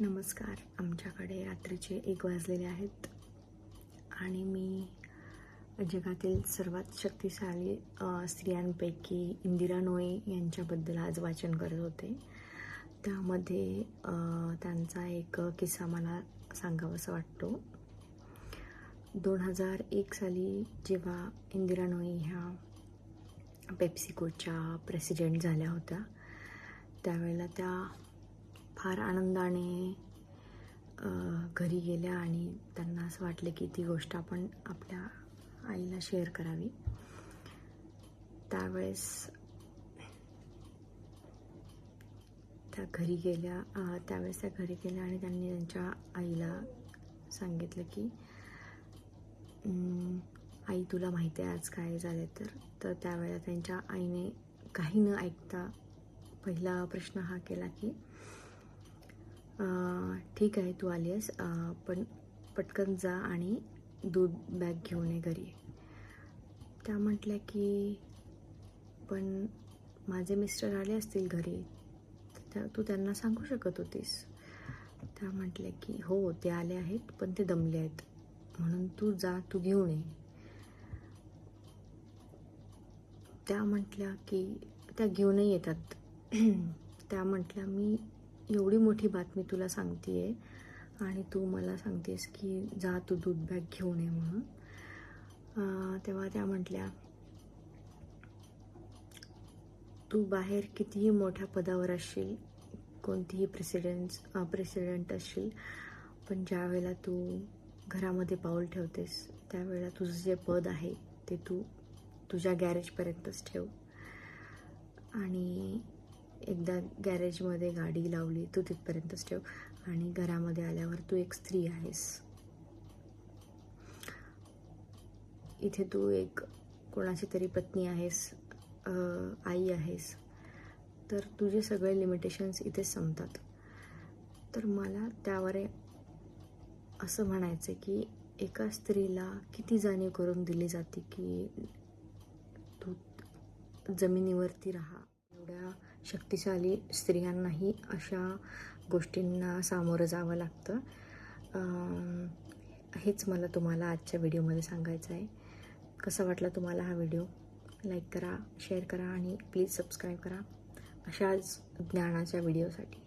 नमस्कार. आमच्याकडे रात्रीचे 1 वाजलेले आहेत आणि मी जगातील सर्वात शक्तिशाली स्त्रियांपैकी इंदिरा नोई यांच्याबद्दल आज वाचन करत होते. त्यामध्ये त्यांचा एक किस्सा मला सांगावासा वाटतो. 2001 साली जेव्हा इंदिरा नोई ह्या पेप्सिकोच्या प्रेसिडेंट झाल्या होत्या, त्यावेळेला त्या फार आनंदाने घरी गेल्या आणि त्यांना असं वाटलं की ती गोष्ट आपण आपल्या आईला शेअर करावी. त्यावेळेस त्या घरी गेल्या आणि त्यांनी त्यांच्या आईला सांगितलं की आई, तुला माहिती आहे आज काय झाले. तर त्यावेळेला त्यांच्या आईने काही न ऐकता पहिला प्रश्न हा केला की ठीक आहे, तू आली आहेस, पण पटकन जा आणि दूध बॅग घेऊन ये घरी. त्या म्हटल्या की पण माझे मिस्टर आले असतील घरी, तर तू त्यांना सांगू शकत होतीस. त्या म्हटल्या की हो, ते आले आहेत, पण ते दमले आहेत, म्हणून तू जा, तू घेऊन ये. त्या म्हटल्या की त्या घेऊनही येतात. त्या म्हटल्या मी एवढी मोठी बातमी तुला सांगतेय आणि तू मला सांगतेस की जा तू दूध बॅग घेऊन ये म्हणून. तेव्हा त्या म्हटल्या, तू बाहेर कितीही मोठ्या पदावर असशील, कोणतीही प्रेसिडेंट असशील, पण ज्या वेळेला तू घरामध्ये पाऊल ठेवतेस त्यावेळेला तुझं जे पद आहे ते तू तुझ्या गॅरेजपर्यंतच ठेव. आणि एकदा गॅरेजमध्ये गाडी लावली तू तिथपर्यंतच ठेव, आणि घरामध्ये आल्यावर तू एक स्त्री आहेस. इथे तू एक कोणाची तरी पत्नी आहेस, आई आहेस, तर तुझे सगळे लिमिटेशन्स इथे संपतात. तर मला त्यावर असं म्हणायचं की एका स्त्रीला किती जाणीव करून दिली जाते की तू जमिनीवरती राहा. एवढ्या शक्तिशाली स्त्रियांनाही अशा गोष्टींना सामोरं जावं लागतं. हेच मला तुम्हाला आजच्या व्हिडिओमध्ये सांगायचं आहे. कसा वाटला तुम्हाला हा व्हिडिओ? लाईक करा, शेअर करा आणि प्लीज सबस्क्राईब करा अशाच ज्ञानाच्या व्हिडिओसाठी.